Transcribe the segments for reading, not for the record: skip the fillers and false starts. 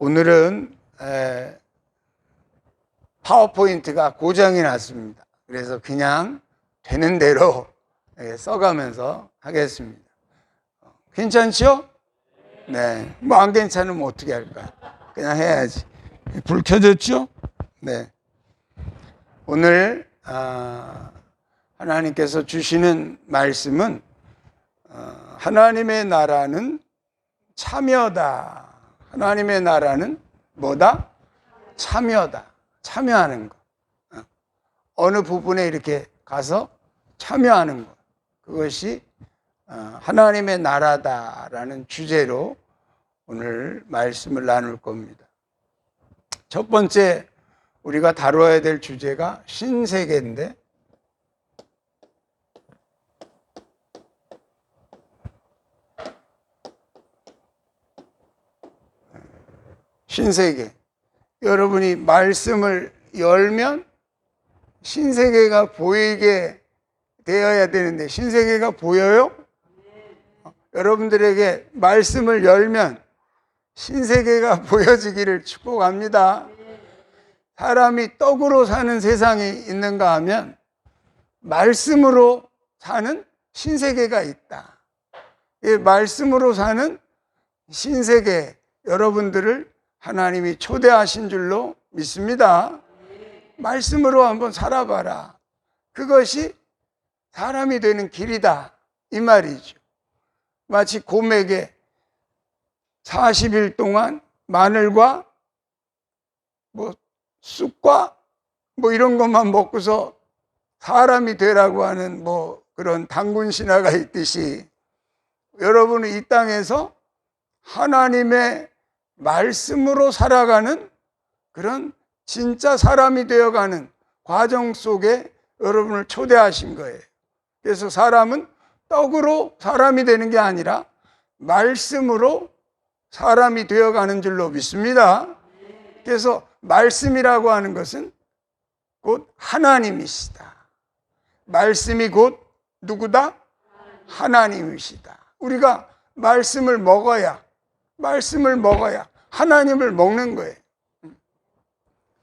오늘은 파워포인트가 고장이 났습니다. 그래서 그냥 되는 대로 써가면서 하겠습니다. 괜찮죠? 네. 뭐 안 괜찮으면 어떻게 할까? 그냥 해야지. 불 켜졌죠? 네. 오늘 하나님께서 주시는 말씀은 하나님의 나라는 참여다. 하나님의 나라는 뭐다? 참여다. 참여하는 거. 어느 부분에 이렇게 가서 참여하는 것. 그것이 하나님의 나라다라는 주제로 오늘 말씀을 나눌 겁니다. 첫 번째 우리가 다뤄야 될 주제가 신세계인데, 신세계. 여러분이 말씀을 열면 신세계가 보이게 되어야 되는데 신세계가 보여요? 여러분들에게 말씀을 열면 신세계가 보여지기를 축복합니다. 사람이 떡으로 사는 세상이 있는가 하면 말씀으로 사는 신세계가 있다. 이 말씀으로 사는 신세계, 여러분들을 하나님이 초대하신 줄로 믿습니다. 말씀으로 한번 살아봐라. 그것이 사람이 되는 길이다, 이 말이죠. 마치 곰에게 40일 동안 마늘과 쑥과 이런 것만 먹고서 사람이 되라고 하는 그런 단군 신화가 있듯이, 여러분은 이 땅에서 하나님의 말씀으로 살아가는 그런 진짜 사람이 되어가는 과정 속에 여러분을 초대하신 거예요. 그래서 사람은 떡으로 사람이 되는 게 아니라 말씀으로 사람이 되어가는 줄로 믿습니다. 그래서 말씀이라고 하는 것은 곧 하나님이시다. 말씀이 곧 누구다? 하나님이시다. 우리가 말씀을 먹어야 하나님을 먹는 거예요.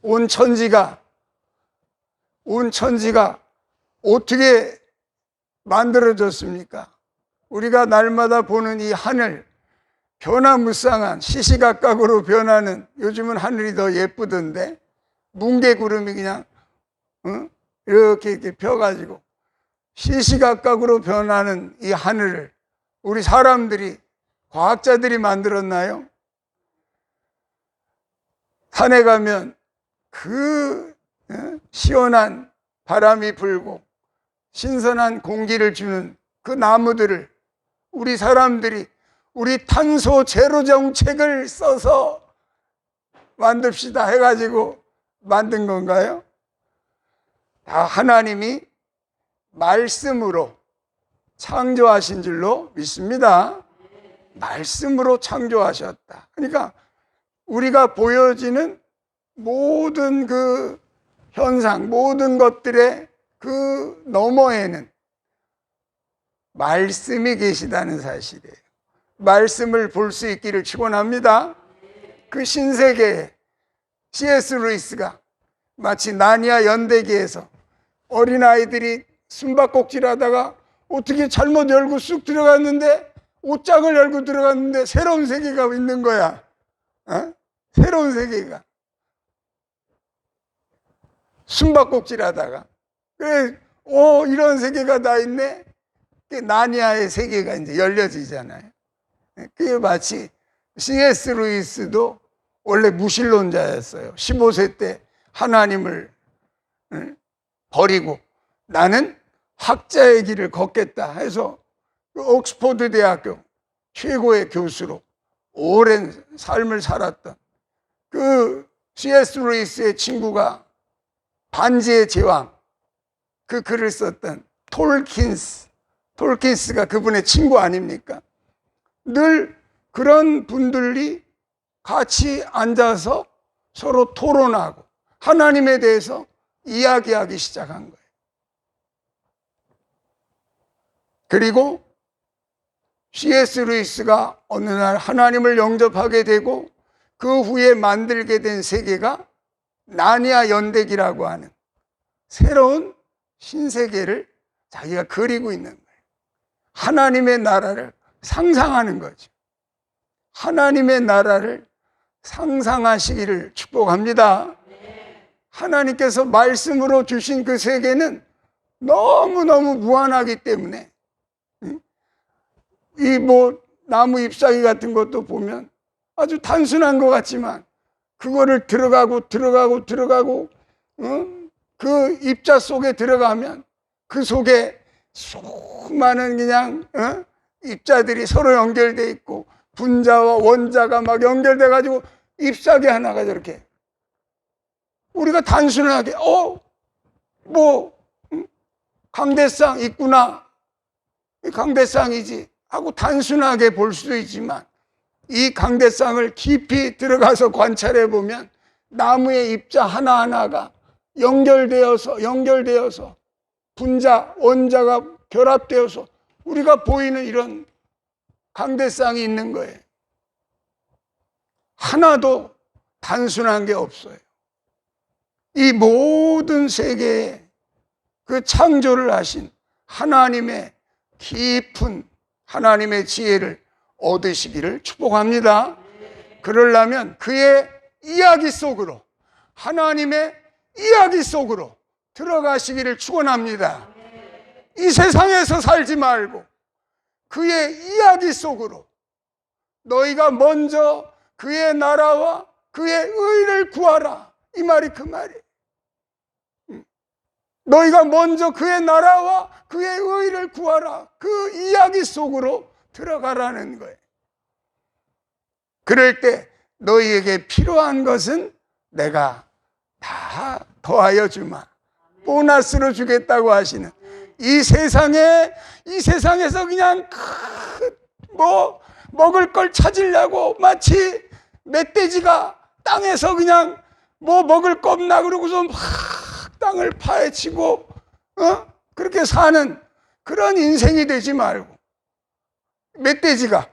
온 천지가 어떻게 만들어졌습니까? 우리가 날마다 보는 이 하늘, 변화무쌍한 시시각각으로 변하는, 요즘은 하늘이 더 예쁘던데 뭉게구름이 그냥 이렇게 펴가지고 시시각각으로 변하는 이 하늘을 우리 사람들이, 과학자들이 만들었나요? 산에 가면 그 시원한 바람이 불고 신선한 공기를 주는 그 나무들을 우리 사람들이 우리 탄소 제로 정책을 써서 만듭시다 해가지고 만든 건가요? 다 하나님이 말씀으로 창조하신 줄로 믿습니다. 말씀으로 창조하셨다. 그러니까 우리가 보여지는 모든 그 현상, 모든 것들의 그 너머에는 말씀이 계시다는 사실이에요. 말씀을 볼 수 있기를 축원합니다. 그 신세계에 C.S. 루이스가 마치 나니아 연대기에서 어린아이들이 숨바꼭질 하다가 어떻게 잘못 열고 쑥 들어갔는데, 옷장을 열고 들어갔는데 새로운 세계가 있는 거야. 새로운 세계가. 숨바꼭질 하다가. 그래, 이런 세계가 다 있네? 나니아의 세계가 이제 열려지잖아요. 그게 마치 C.S. 루이스도 원래 무신론자였어요. 15세 때 하나님을 버리고 나는 학자의 길을 걷겠다 해서 옥스퍼드 대학교 최고의 교수로 오랜 삶을 살았던 그 C.S. 루이스의 친구가 반지의 제왕, 그 글을 썼던 톨킨스가 그분의 친구 아닙니까? 늘 그런 분들이 같이 앉아서 서로 토론하고 하나님에 대해서 이야기하기 시작한 거예요. 그리고 C.S. 루이스가 어느 날 하나님을 영접하게 되고 그 후에 만들게 된 세계가 나니아 연대기라고 하는 새로운 신세계를 자기가 그리고 있는 거예요. 하나님의 나라를 상상하는 거죠. 하나님의 나라를 상상하시기를 축복합니다. 하나님께서 말씀으로 주신 그 세계는 너무너무 무한하기 때문에 이 나무 잎사귀 같은 것도 보면 아주 단순한 것 같지만 그거를 들어가고 그 입자 속에 들어가면 그 속에 수많은 그냥 입자들이 서로 연결돼 있고 분자와 원자가 막 연결돼 가지고 잎사귀 하나가 저렇게 우리가 단순하게 강대상 있구나, 강대상이지 하고 단순하게 볼 수도 있지만 이 강대상을 깊이 들어가서 관찰해 보면 나무의 입자 하나하나가 연결되어서 분자, 원자가 결합되어서 우리가 보이는 이런 강대상이 있는 거예요. 하나도 단순한 게 없어요. 이 모든 세계에 그 창조를 하신 하나님의 깊은 하나님의 지혜를 얻으시기를 축복합니다. 그러려면 그의 이야기 속으로, 하나님의 이야기 속으로 들어가시기를 축원합니다. 이 세상에서 살지 말고 그의 이야기 속으로 너희가 먼저 그의 나라와 그의 의를 구하라. 이 말이 그 말이에요. 너희가 먼저 그의 나라와 그의 의를 구하라. 그 이야기 속으로 들어가라는 거예요. 그럴 때 너희에게 필요한 것은 내가 다 더하여 주마. 보너스로 주겠다고 하시는 이 세상에서 그냥 먹을 걸 찾으려고 마치 멧돼지가 땅에서 그냥 먹을 거 없나 그러고서 막 땅을 파헤치고 그렇게 사는 그런 인생이 되지 말고 멧돼지가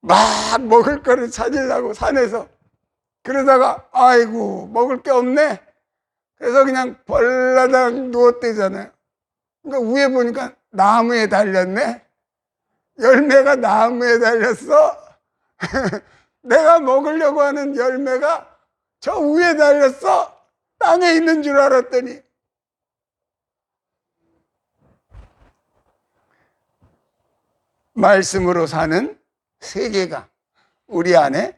막 먹을 거를 찾으려고 산에서 그러다가 아이고 먹을 게 없네. 그래서 그냥 벌라당 누웠대잖아요. 그러니까 위에 보니까 나무에 달렸네. 열매가 나무에 달렸어. 내가 먹으려고 하는 열매가 저 위에 달렸어. 땅에 있는 줄 알았더니 말씀으로 사는 세계가 우리 안에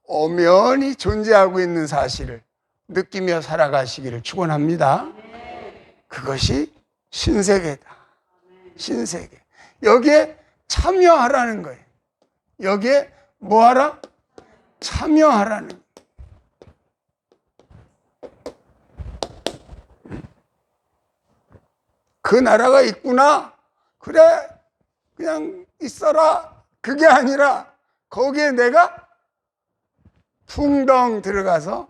엄연히 존재하고 있는 사실을 느끼며 살아가시기를 축원합니다. 그것이 신세계다. 신세계. 여기에 참여하라는 거예요. 여기에 뭐하라? 참여하라는 거예요. 그 나라가 있구나. 그래, 그냥 있어라. 그게 아니라 거기에 내가 풍덩 들어가서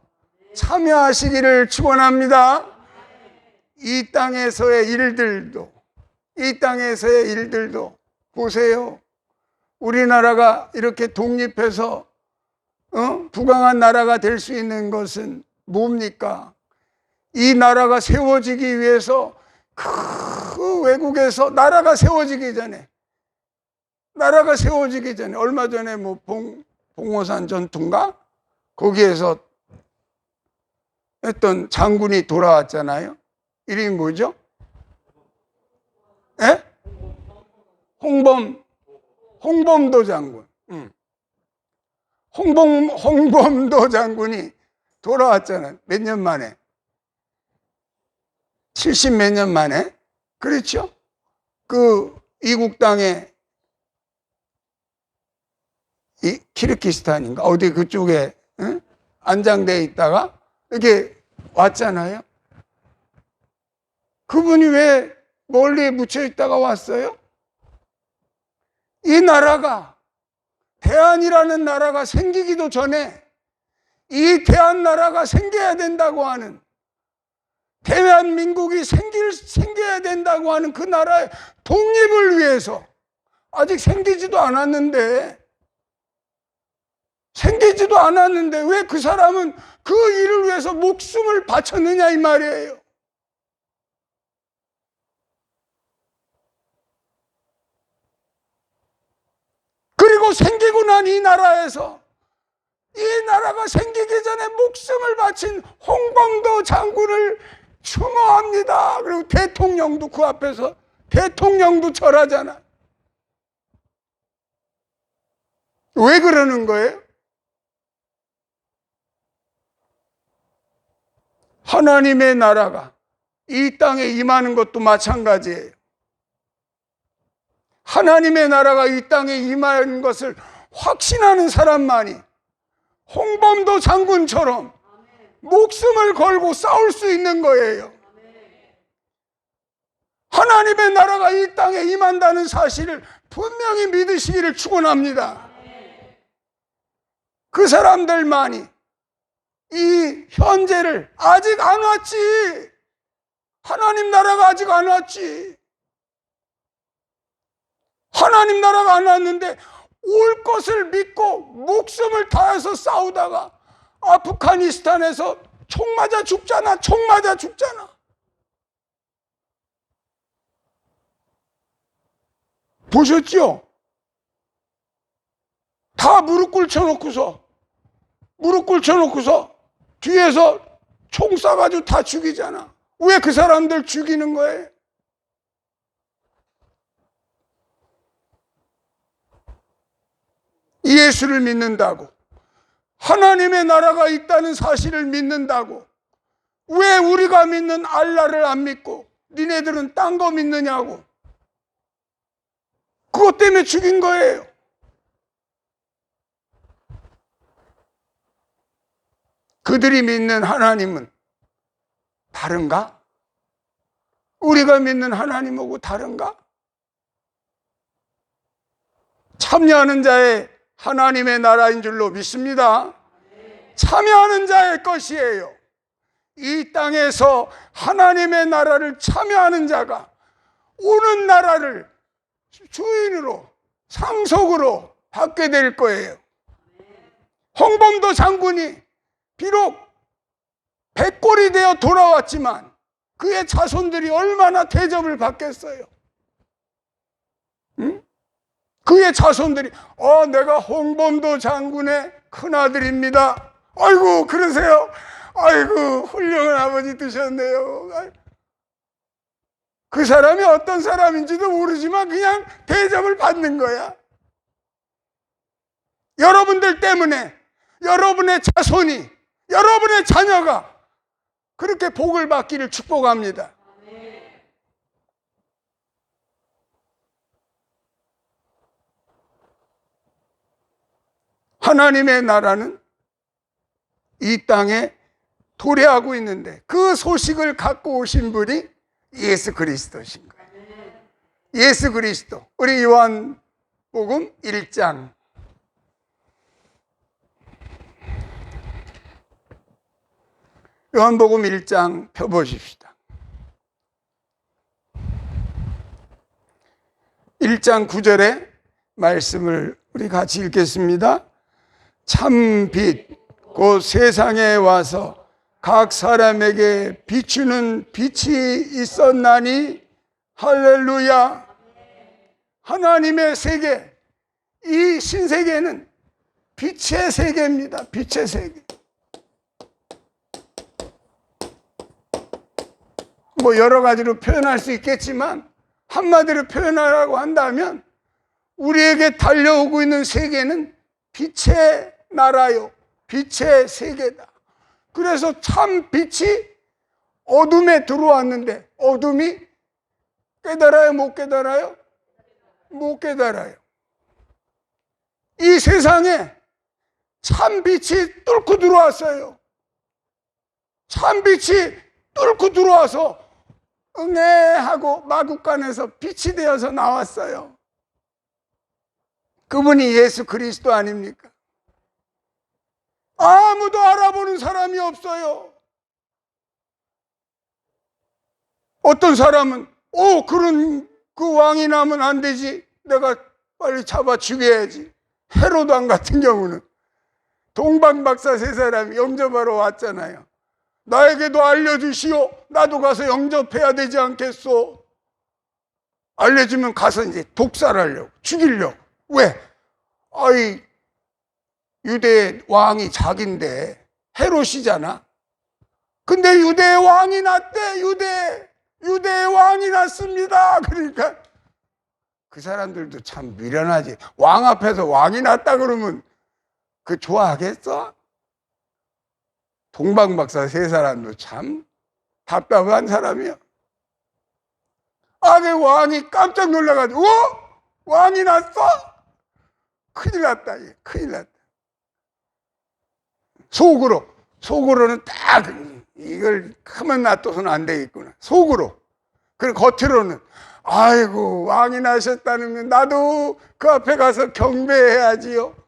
참여하시기를 축원합니다. 이 땅에서의 일들도 보세요. 우리나라가 이렇게 독립해서 부강한 나라가 될 수 있는 것은 뭡니까? 이 나라가 세워지기 위해서 그 외국에서 나라가 세워지기 전에 얼마 전에 봉오산 전투인가? 거기에서 했던 장군이 돌아왔잖아요. 이름이 뭐죠? 예? 홍범도 장군. 홍범도 장군이 돌아왔잖아요. 몇 년 만에. 70 몇 년 만에. 그렇죠? 그 이국당에 키르기스탄인가 어디 그쪽에 안장되어 있다가 이렇게 왔잖아요. 그분이 왜 멀리 묻혀 있다가 왔어요? 이 나라가 대한이라는 나라가 생기기도 전에 이 대한나라가 생겨야 된다고 하는 대한민국이 생겨야 된다고 하는 그 나라의 독립을 위해서 아직 생기지도 않았는데 생기지도 않았는데 왜 그 사람은 그 일을 위해서 목숨을 바쳤느냐 이 말이에요. 그리고 생기고 난 이 나라에서, 이 나라가 생기기 전에 목숨을 바친 홍범도 장군을 추모합니다. 그리고 대통령도 그 앞에서 대통령도 절하잖아. 왜 그러는 거예요? 하나님의 나라가 이 땅에 임하는 것도 마찬가지예요. 하나님의 나라가 이 땅에 임하는 것을 확신하는 사람만이 홍범도 장군처럼 목숨을 걸고 싸울 수 있는 거예요. 하나님의 나라가 이 땅에 임한다는 사실을 분명히 믿으시기를 축원합니다. 그 사람들만이 이 현재를 아직 안 왔지. 하나님 나라가 아직 안 왔지. 하나님 나라가 안 왔는데 올 것을 믿고 목숨을 다해서 싸우다가 아프가니스탄에서 총 맞아 죽잖아. 총 맞아 죽잖아. 보셨죠? 다 무릎 꿇혀놓고서 뒤에서 총 쏴가지고 다 죽이잖아. 왜 그 사람들 죽이는 거예요? 예수를 믿는다고, 하나님의 나라가 있다는 사실을 믿는다고, 왜 우리가 믿는 알라를 안 믿고 니네들은 딴 거 믿느냐고. 그것 때문에 죽인 거예요. 그들이 믿는 하나님은 다른가? 우리가 믿는 하나님하고 다른가? 참여하는 자의 하나님의 나라인 줄로 믿습니다. 참여하는 자의 것이에요. 이 땅에서 하나님의 나라를 참여하는 자가 오는 나라를 주인으로, 상속으로 받게 될 거예요. 홍범도 장군이 비록 백골이 되어 돌아왔지만 그의 자손들이 얼마나 대접을 받겠어요? 응? 그의 자손들이 내가 홍범도 장군의 큰아들입니다. 아이고 그러세요? 아이고 훌륭한 아버지 되셨네요. 그 사람이 어떤 사람인지도 모르지만 그냥 대접을 받는 거야. 여러분들 때문에 여러분의 자손이, 여러분의 자녀가 그렇게 복을 받기를 축복합니다. 하나님의 나라는 이 땅에 도래하고 있는데 그 소식을 갖고 오신 분이 예수 그리스도신 거예요. 예수 그리스도. 우리 요한복음 1장 요한복음 1장 펴보십시다. 1장 9절의 말씀을 우리 같이 읽겠습니다. 참 빛, 곧 세상에 와서 각 사람에게 비추는 빛이 있었나니 할렐루야. 하나님의 세계, 이 신세계는 빛의 세계입니다. 빛의 세계. 뭐 여러 가지로 표현할 수 있겠지만 한마디로 표현하라고 한다면 우리에게 달려오고 있는 세계는 빛의 나라요, 빛의 세계다. 그래서 참 빛이 어둠에 들어왔는데 어둠이 깨달아요, 못 깨달아요? 못 깨달아요. 이 세상에 참 빛이 뚫고 들어왔어요. 참 빛이 뚫고 들어와서 응애하고 마국간에서 빛이 되어서 나왔어요. 그분이 예수 그리스도 아닙니까? 아무도 알아보는 사람이 없어요. 어떤 사람은 그런 그 왕이 나면 안 되지, 내가 빨리 잡아 죽여야지. 헤로당 같은 경우는 동방박사 세 사람이 영접하러 왔잖아요. 나에게도 알려주시오. 나도 가서 영접해야 되지 않겠소? 알려주면 가서 이제 독살하려고, 죽이려고. 왜? 아이, 유대 왕이 자기인데 헤롯이잖아. 근데 유대 왕이 났대. 유대 왕이 났습니다. 그러니까 그 사람들도 참 미련하지. 왕 앞에서 왕이 났다 그러면 그 좋아하겠어? 동방박사 세 사람도 참 답답한 사람이야. 아, 그 왕이 깜짝 놀라가지고, 왕이 났어? 큰일 났다, 큰일 났다. 속으로는 딱 이걸 가만 놔둬서는 안 되겠구나. 속으로. 그리고 겉으로는 아이고, 왕이 나셨다는 나도 그 앞에 가서 경배해야지요.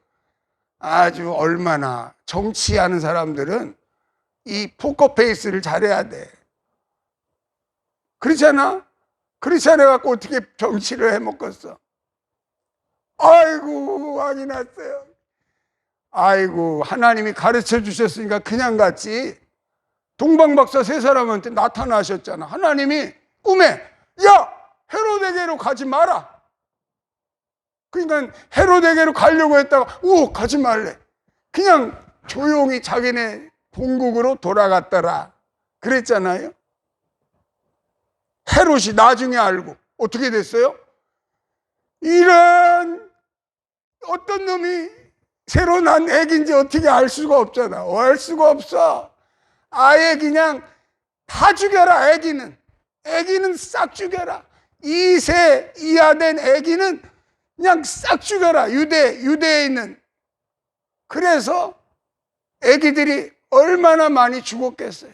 아주 얼마나 정치하는 사람들은 이 포커페이스를 잘해야 돼. 그렇잖아? 그렇지 않아갖고 어떻게 정치를 해먹겠어? 아이고, 왕이 났어요. 아이고, 하나님이 가르쳐 주셨으니까 그냥 갔지. 동방박사 세 사람한테 나타나셨잖아. 하나님이 꿈에, 야, 헤로데게로 가지 마라. 그러니까 헤로데게로 가려고 했다가, 가지 말래. 그냥 조용히 자기네 본국으로 돌아갔더라. 그랬잖아요. 헤롯이 나중에 알고 어떻게 됐어요? 이런 어떤 놈이 새로 난 애기인지 어떻게 알 수가 없잖아. 알 수가 없어. 아예 그냥 다 죽여라. 애기는 싹 죽여라. 2세 이하 된 애기는 그냥 싹 죽여라. 유대에 있는. 그래서 애기들이 얼마나 많이 죽었겠어요.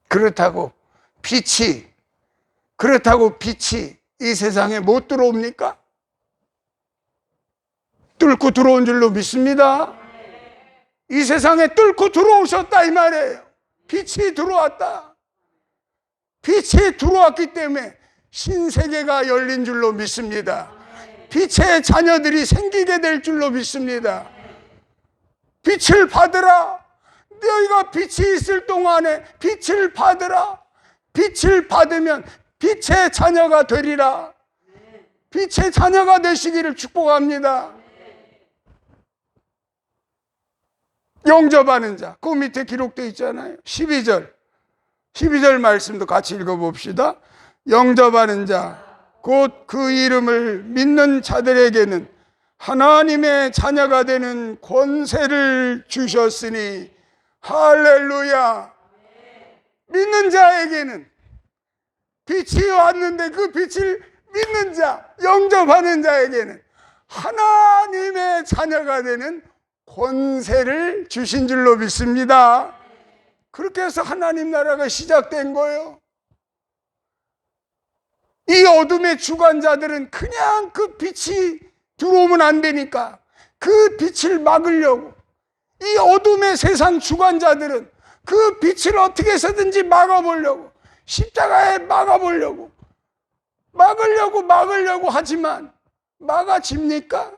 그렇다고 빛이 이 세상에 못 들어옵니까? 뚫고 들어온 줄로 믿습니다. 이 세상에 뚫고 들어오셨다 이 말이에요. 빛이 들어왔다. 빛이 들어왔기 때문에 신세계가 열린 줄로 믿습니다. 빛의 자녀들이 생기게 될 줄로 믿습니다. 빛을 받으라. 너희가 빛이 있을 동안에 빛을 받으라. 빛을 받으면 빛의 자녀가 되리라. 빛의 자녀가 되시기를 축복합니다. 영접하는 자, 그 밑에 기록되어 있잖아요. 12절 말씀도 같이 읽어봅시다. 영접하는 자, 곧 그 이름을 믿는 자들에게는 하나님의 자녀가 되는 권세를 주셨으니 할렐루야. 믿는 자에게는 빛이 왔는데 그 빛을 믿는 자, 영접하는 자에게는 하나님의 자녀가 되는 권세를 주신 줄로 믿습니다. 그렇게 해서 하나님 나라가 시작된 거예요. 이 어둠의 주관자들은 그냥 그 빛이 들어오면 안 되니까 그 빛을 막으려고, 이 어둠의 세상 주관자들은 그 빛을 어떻게 해서든지 막아보려고, 십자가에 막으려고 하지만 막아집니까?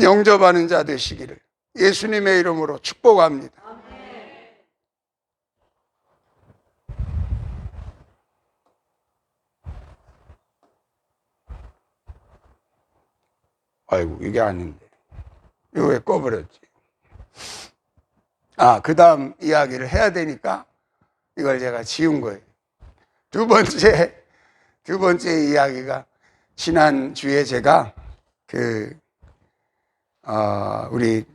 영접하는 자 되시기를 예수님의 이름으로 축복합니다. 아이고, 이게 아닌데. 이거 왜 꺼버렸지? 그 다음 이야기를 해야 되니까 이걸 제가 지운 거예요. 두 번째 이야기가, 지난주에 제가 우리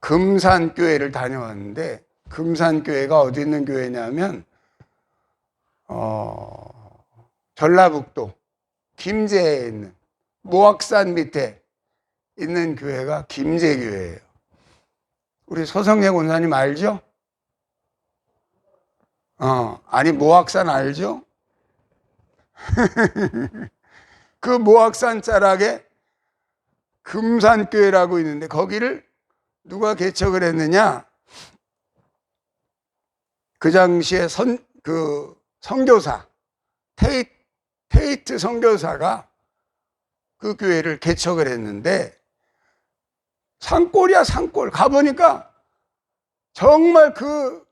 금산교회를 다녀왔는데, 금산교회가 어디 있는 교회냐면, 전라북도 김제에 있는 모악산 밑에 있는 교회가 김제교회예요. 우리 서성재 권사님 알죠? 아니, 모악산 알죠? 그 모악산 자락에 금산교회라고 있는데, 거기를 누가 개척을 했느냐? 그 당시에 선교사 테이트 테이트 선교사가 그 교회를 개척을 했는데, 산골이야, 산골. 가보니까 정말 그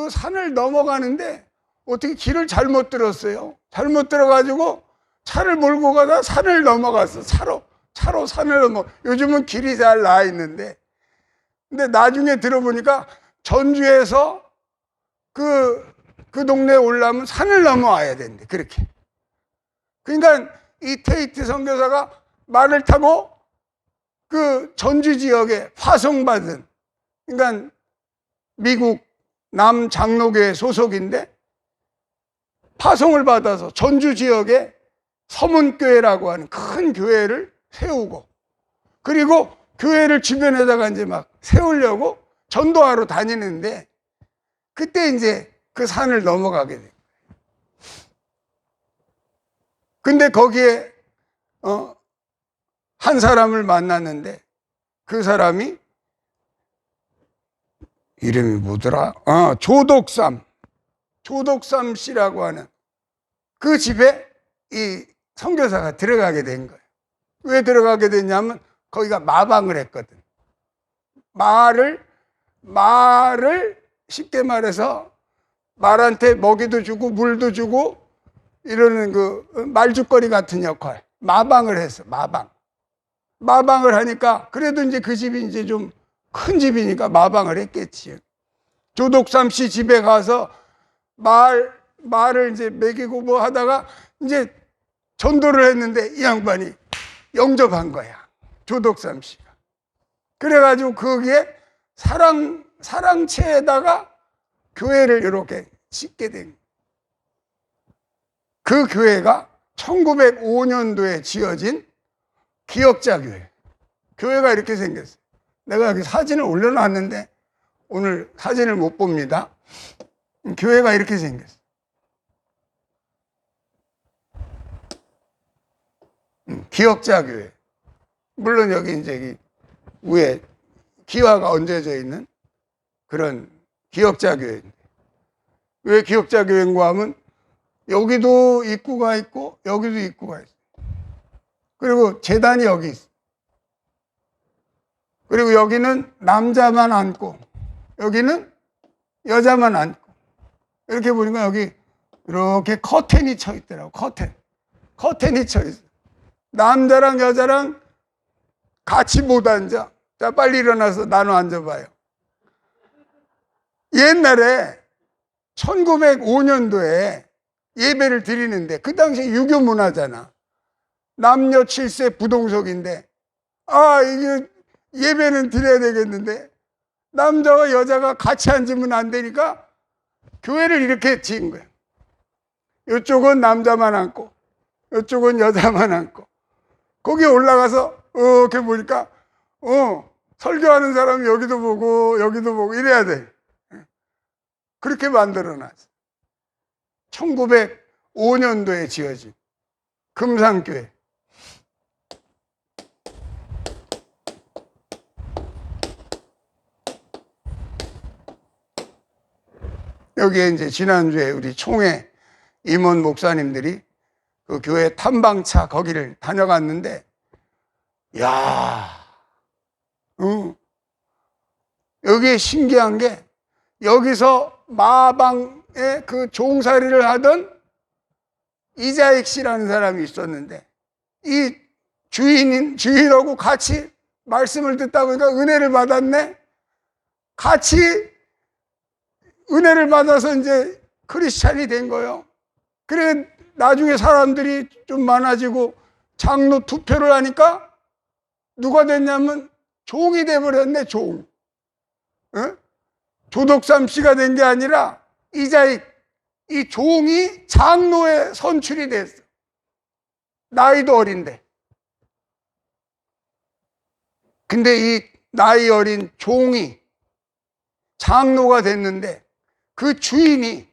산을 넘어가는데 어떻게 길을 잘못 들었어요. 잘못 들어가지고 차를 몰고 가다 산을 넘어갔어. 차로 산을 넘어. 요즘은 길이 잘 나와 있는데. 근데 나중에 들어보니까 전주에서 그 동네에 올라오면 산을 넘어와야 된대. 그렇게. 그러니까 이 테이트 선교사가 말을 타고 그 전주 지역에 파송받은, 그러니까 미국 남장로교회 소속인데 파송을 받아서 전주 지역에 서문교회라고 하는 큰 교회를 세우고, 그리고 교회를 주변에다가 이제 막 세우려고 전도하러 다니는데, 그때 이제 그 산을 넘어가게 돼. 근데 거기에 한 사람을 만났는데, 그 사람이 이름이 뭐더라? 조독삼 씨라고 하는 그 집에 이 선교사가 들어가게 된 거예요. 왜 들어가게 됐냐면 거기가 마방을 했거든. 말을 쉽게 말해서 말한테 먹이도 주고 물도 주고 이러는 그 말죽거리 같은 역할, 마방을 했어. 마방을 하니까 그래도 이제 그 집이 이제 좀 큰 집이니까 마방을 했겠지. 조독삼 씨 집에 가서 말을 이제 먹이고 뭐 하다가 이제 전도를 했는데 이 양반이 영접한 거야. 조독삼 씨가. 그래가지고 거기에 사랑채에다가 교회를 이렇게 짓게 된 거예요. 그 교회가 1905년도에 지어진 기역자 교회. 교회가 이렇게 생겼어요. 내가 여기 사진을 올려놨는데 오늘 사진을 못 봅니다. 교회가 이렇게 생겼어요. 기역자 교회. 물론 여기 이제 위에 기와가 얹어져 있는 그런 기역자 교회인데, 왜 기역자 교회인가 하면 여기도 입구가 있고 여기도 입구가 있어요. 그리고 제단이 여기 있어요. 그리고 여기는 남자만 앉고 여기는 여자만 앉고, 이렇게 보니까 여기 이렇게 커튼이 쳐 있더라고. 커튼이 쳐 있어. 남자랑 여자랑 같이 못 앉아. 자, 빨리 일어나서 나눠 앉아봐요. 옛날에 1905년도에 예배를 드리는데, 그 당시 유교 문화잖아. 남녀 7세 부동석인데, 이게 예배는 드려야 되겠는데 남자와 여자가 같이 앉으면 안 되니까 교회를 이렇게 지은 거예요. 이쪽은 남자만 앉고 이쪽은 여자만 앉고, 거기 올라가서 이렇게 보니까 설교하는 사람이 여기도 보고 여기도 보고 이래야 돼. 그렇게 만들어놨어. 1905년도에 지어진 금산교회. 여기에 이제 지난주에 우리 총회 임원 목사님들이 그 교회 탐방차 거기를 다녀갔는데, 여기에 신기한 게, 여기서 마방에 그 종살이를 하던 이자익 씨라는 사람이 있었는데, 이 주인하고 같이 말씀을 듣다 보니까 은혜를 받았네. 같이 은혜를 받아서 이제 크리스찬이 된 거예요. 그래 나중에 사람들이 좀 많아지고 장로 투표를 하니까 누가 됐냐면 종이 돼버렸네. 종. 조독삼 씨가 된 게 아니라 이자익, 이 종이 장로에 선출이 됐어. 나이도 어린데. 근데 이 나이 어린 종이 장로가 됐는데, 그 주인이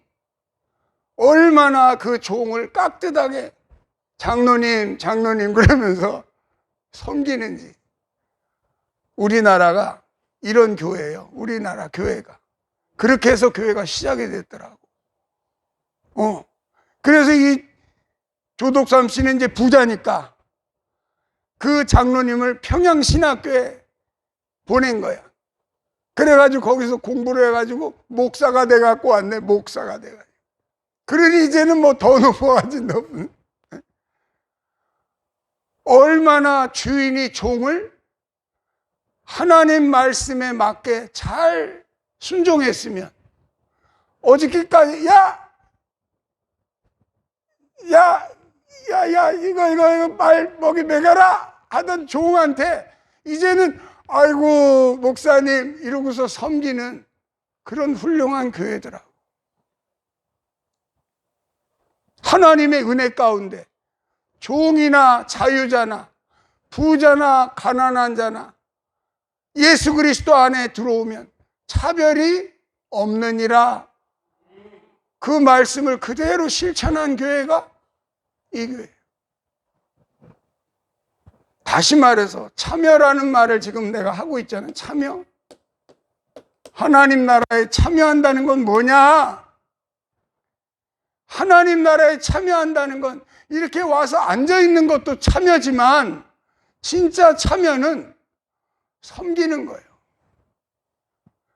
얼마나 그 종을 깍듯하게 장로님 그러면서 섬기는지. 우리나라가 이런 교회예요. 우리나라 교회가. 그렇게 해서 교회가 시작이 됐더라고. 그래서 이 조덕삼 씨는 이제 부자니까 그 장로님을 평양신학교에 보낸 거야. 그래가지고 거기서 공부를 해가지고 목사가 돼갖고 왔네. 목사가 돼가지고. 그러니 이제는 뭐 더 높아가지. 높은. 얼마나 주인이 종을 하나님 말씀에 맞게 잘 순종했으면, 어저께까지 이거 말 먹이 먹여라 하던 종한테 이제는 아이고 목사님 이러고서 섬기는 그런 훌륭한 교회더라고. 하나님의 은혜 가운데 종이나 자유자나 부자나 가난한 자나 예수 그리스도 안에 들어오면 차별이 없느니라. 그 말씀을 그대로 실천한 교회가 이 교회예요. 다시 말해서 참여라는 말을 지금 내가 하고 있잖아요. 참여. 하나님 나라에 참여한다는 건 뭐냐? 하나님 나라에 참여한다는 건 이렇게 와서 앉아있는 것도 참여지만 진짜 참여는 섬기는 거예요.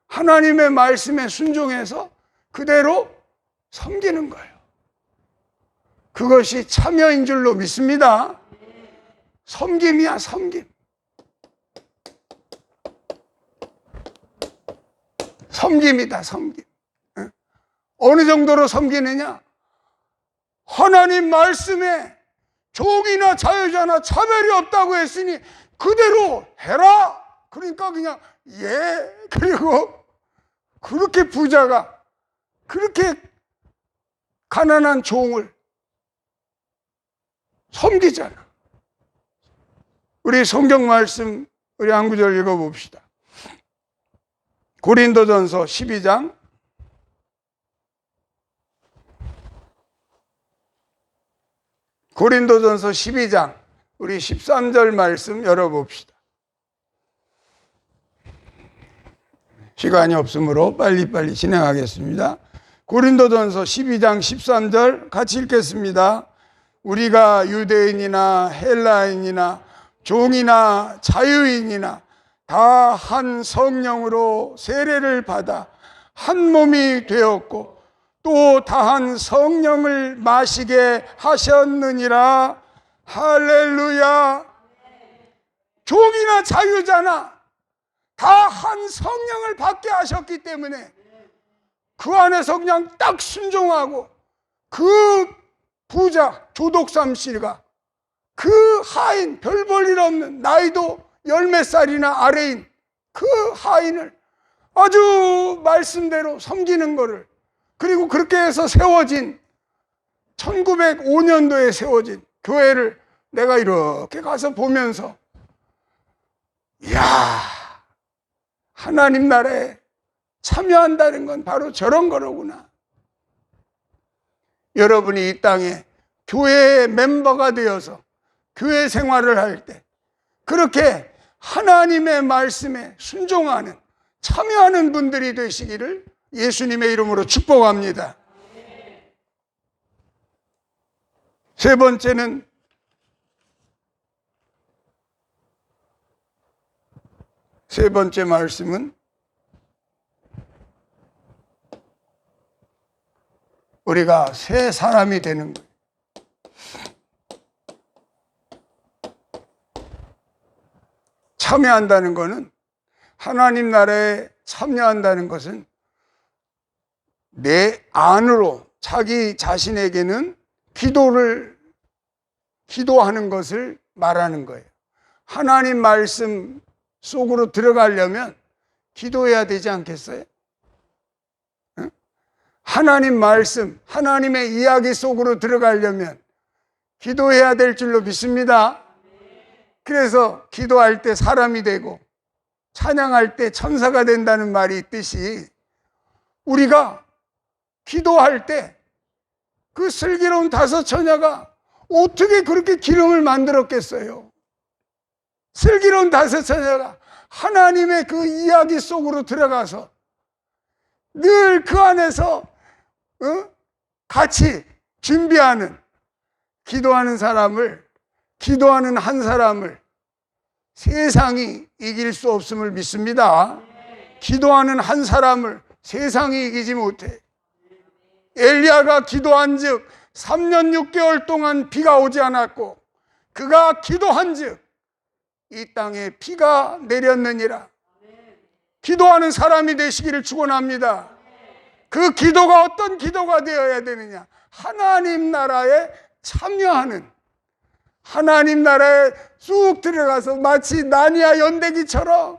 하나님의 말씀에 순종해서 그대로 섬기는 거예요. 그것이 참여인 줄로 믿습니다. 섬김이야, 섬김. 섬김이다, 섬김. 어느 정도로 섬기느냐? 하나님 말씀에 종이나 자유자나 차별이 없다고 했으니 그대로 해라. 그러니까 그냥 그리고 그렇게 부자가 그렇게 가난한 종을 섬기잖아. 우리 성경 말씀 우리 한 구절 읽어봅시다. 고린도전서 12장 고린도전서 12장 우리 13절 말씀 열어봅시다. 시간이 없으므로 빨리빨리 진행하겠습니다. 고린도전서 12장 13절 같이 읽겠습니다. 우리가 유대인이나 헬라인이나 종이나 자유인이나 다 한 성령으로 세례를 받아 한 몸이 되었고 또 다한 성령을 마시게 하셨느니라. 할렐루야. 종이나 자유자나 다 한 성령을 받게 하셨기 때문에 그 안에서 그냥 딱 순종하고 그 부자 조덕삼 씨가 그 하인 별 볼 일 없는 나이도 열 몇 살이나 아래인 그 하인을 아주 말씀대로 섬기는 거를, 그리고 그렇게 해서 세워진 1905년도에 세워진 교회를 내가 이렇게 가서 보면서 이야, 하나님 나라에 참여한다는 건 바로 저런 거로구나. 여러분이 이 땅에 교회의 멤버가 되어서 교회 생활을 할 때 그렇게 하나님의 말씀에 순종하는 참여하는 분들이 되시기를 예수님의 이름으로 축복합니다. 세 번째는 세 번째 말씀은 우리가 새 사람이 되는 거예요. 참여한다는 것은, 하나님 나라에 참여한다는 것은 내 안으로 자기 자신에게는 기도하는 것을 말하는 거예요. 하나님 말씀 속으로 들어가려면 기도해야 되지 않겠어요? 하나님 말씀, 하나님의 이야기 속으로 들어가려면 기도해야 될 줄로 믿습니다. 그래서 기도할 때 사람이 되고 찬양할 때 천사가 된다는 말이 있듯이 우리가 기도할 때 그 슬기로운 다섯 처녀가 어떻게 그렇게 기름을 만들었겠어요? 슬기로운 다섯 처녀가 하나님의 그 이야기 속으로 들어가서 늘 그 안에서 같이 준비하는, 기도하는 사람을, 기도하는 한 사람을 세상이 이길 수 없음을 믿습니다. 기도하는 한 사람을 세상이 이기지 못해. 엘리야가 기도한 즉 3년 6개월 동안 비가 오지 않았고 그가 기도한 즉 이 땅에 비가 내렸느니라. 기도하는 사람이 되시기를 축원합니다. 그 기도가 어떤 기도가 되어야 되느냐? 하나님 나라에 참여하는, 하나님 나라에 쑥 들어가서 마치 나니아 연대기처럼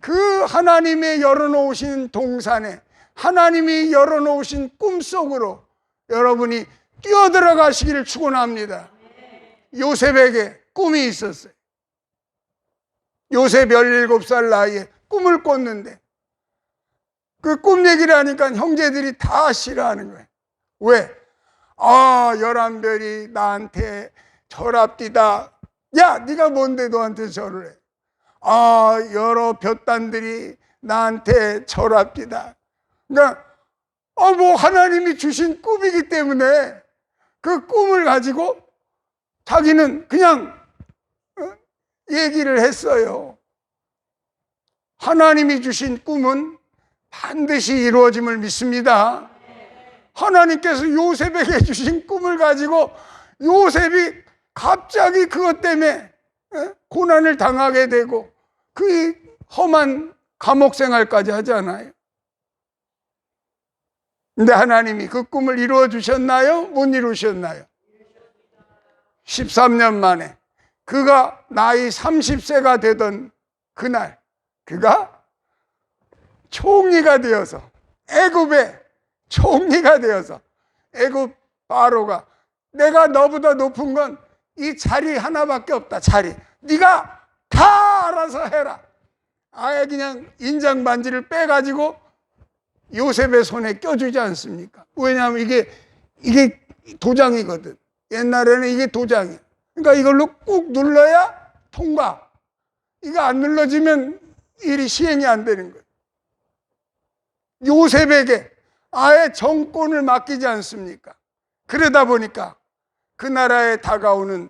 그 하나님의 열어놓으신 동산에, 하나님이 열어놓으신 꿈속으로 여러분이 뛰어들어가시기를 축원합니다. 요셉에게 꿈이 있었어요. 요셉 17살 나이에 꿈을 꿨는데 그 꿈 얘기를 하니까 형제들이 다 싫어하는 거예요. 왜? 11별이 나한테 절합디다. 야, 네가 뭔데 너한테 절을 해? 여러 볕단들이 나한테 절합디다. 그러니까 뭐 하나님이 주신 꿈이기 때문에 그 꿈을 가지고 자기는 그냥 얘기를 했어요. 하나님이 주신 꿈은 반드시 이루어짐을 믿습니다. 하나님께서 요셉에게 주신 꿈을 가지고 요셉이 갑자기 그것 때문에 고난을 당하게 되고 그 험한 감옥 생활까지 하잖아요. 근데 하나님이 그 꿈을 이루어 주셨나요? 못 이루셨나요? 13년 만에 그가 나이 30세가 되던 그날 그가 총리가 되어서, 애굽의 총리가 되어서, 애굽 바로가 내가 너보다 높은 건 이 자리 하나밖에 없다. 자리 네가 다 알아서 해라. 아예 그냥 인장 반지를 빼가지고 요셉의 손에 껴주지 않습니까? 왜냐하면 이게 도장이거든. 옛날에는 이게 도장이야. 그러니까 이걸로 꾹 눌러야 통과. 이거 안 눌러지면 일이 시행이 안 되는 거예요. 요셉에게 아예 정권을 맡기지 않습니까? 그러다 보니까 그 나라에 다가오는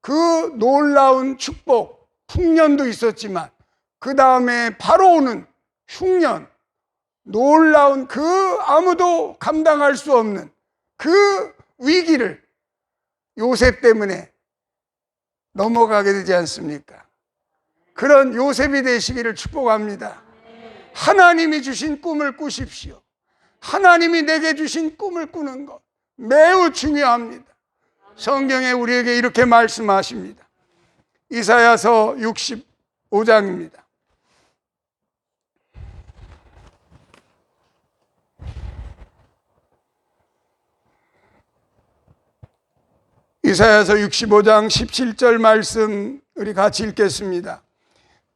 그 놀라운 축복, 풍년도 있었지만 그 다음에 바로 오는 흉년, 놀라운 그 아무도 감당할 수 없는 그 위기를 요셉 때문에 넘어가게 되지 않습니까? 그런 요셉이 되시기를 축복합니다. 하나님이 주신 꿈을 꾸십시오. 하나님이 내게 주신 꿈을 꾸는 것 매우 중요합니다. 성경에 우리에게 이렇게 말씀하십니다. 이사야서 65장입니다. 이사야서 65장 17절 말씀 우리 같이 읽겠습니다.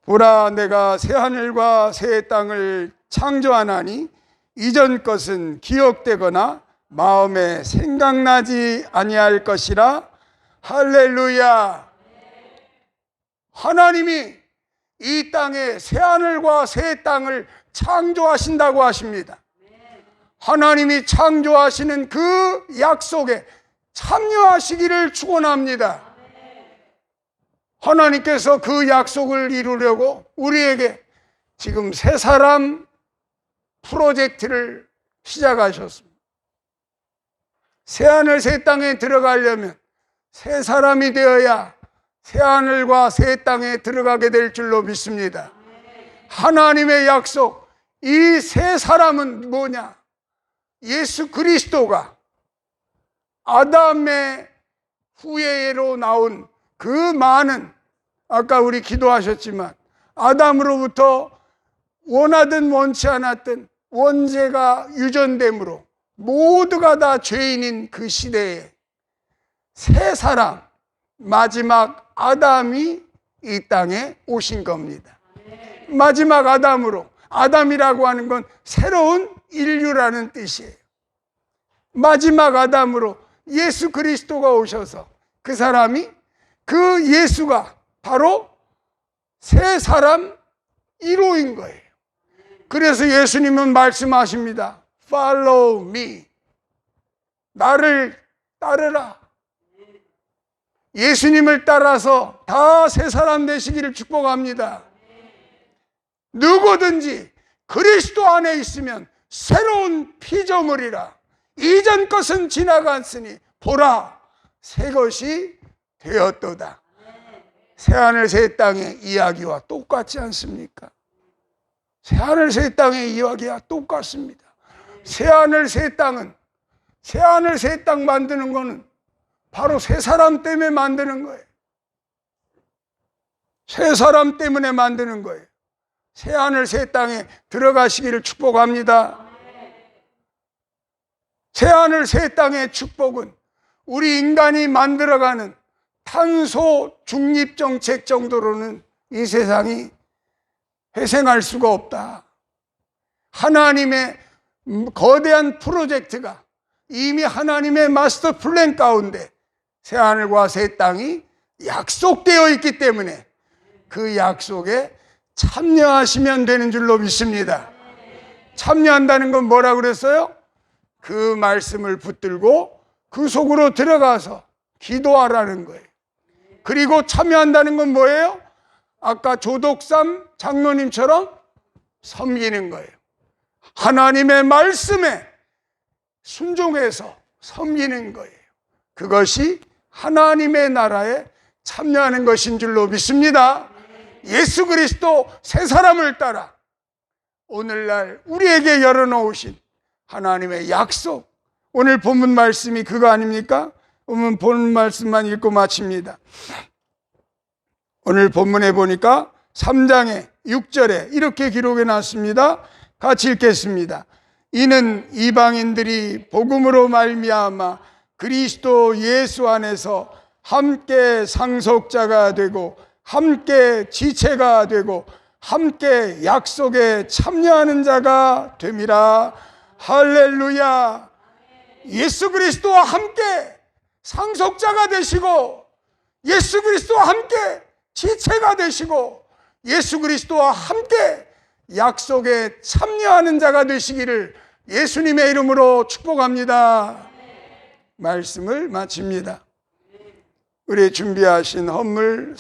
보라, 내가 새하늘과 새 땅을 창조하나니 이전 것은 기억되거나 마음에 생각나지 아니할 것이라. 할렐루야. 하나님이 이 땅에 새하늘과 새 땅을 창조하신다고 하십니다. 하나님이 창조하시는 그 약속에 참여하시기를 축원합니다. 하나님께서 그 약속을 이루려고 우리에게 지금 새 사람 프로젝트를 시작하셨습니다. 새하늘 새 땅에 들어가려면 새 사람이 되어야 새하늘과 새 땅에 들어가게 될 줄로 믿습니다. 하나님의 약속, 이 새 사람은 뭐냐? 예수 그리스도가 아담의 후예로 나온 그 많은, 아까 우리 기도하셨지만 아담으로부터 원하든 원치 않았든 원죄가 유전됨으로 모두가 다 죄인인 그 시대에 새 사람, 마지막 아담이 이 땅에 오신 겁니다. 마지막 아담으로, 아담이라고 하는 건 새로운 인류라는 뜻이에요. 마지막 아담으로 예수 그리스도가 오셔서 그 사람이, 그 예수가 바로 새 사람 1호인 거예요. 그래서 예수님은 말씀하십니다. Follow me. 나를 따르라. 예수님을 따라서 다 새 사람 되시기를 축복합니다. 누구든지 그리스도 안에 있으면 새로운 피조물이라. 이전 것은 지나갔으니 보라, 새 것이 되었도다. 새하늘 새 땅의 이야기와 똑같지 않습니까? 새하늘 새 땅의 이야기와 똑같습니다. 새하늘 새 땅은, 새하늘 새 땅 만드는 거는 바로 새 사람 때문에 만드는 거예요. 새 사람 때문에 만드는 거예요. 새하늘 새 땅에 들어가시기를 축복합니다. 새하늘 새 땅의 축복은 우리 인간이 만들어가는 탄소 중립 정책 정도로는 이 세상이 회생할 수가 없다. 하나님의 거대한 프로젝트가 이미 하나님의 마스터 플랜 가운데 새하늘과 새 땅이 약속되어 있기 때문에 그 약속에 참여하시면 되는 줄로 믿습니다. 참여한다는 건 뭐라 그랬어요? 그 말씀을 붙들고 그 속으로 들어가서 기도하라는 거예요. 그리고 참여한다는 건 뭐예요? 아까 조독삼 장로님처럼 섬기는 거예요. 하나님의 말씀에 순종해서 섬기는 거예요. 그것이 하나님의 나라에 참여하는 것인 줄로 믿습니다. 예수 그리스도 새 사람을 따라 오늘날 우리에게 열어놓으신 하나님의 약속, 오늘 본문 말씀이 그거 아닙니까? 오늘 본문 말씀만 읽고 마칩니다. 오늘 본문에 보니까 3장의 6절에 이렇게 기록해 놨습니다. 같이 읽겠습니다. 이는 이방인들이 복음으로 말미암아 그리스도 예수 안에서 함께 상속자가 되고 함께 지체가 되고 함께 약속에 참여하는 자가 됨이라. 할렐루야. 예수 그리스도와 함께 상속자가 되시고 예수 그리스도와 함께 지체가 되시고 예수 그리스도와 함께 약속에 참여하는 자가 되시기를 예수님의 이름으로 축복합니다. 말씀을 마칩니다. 우리 준비하신 헌물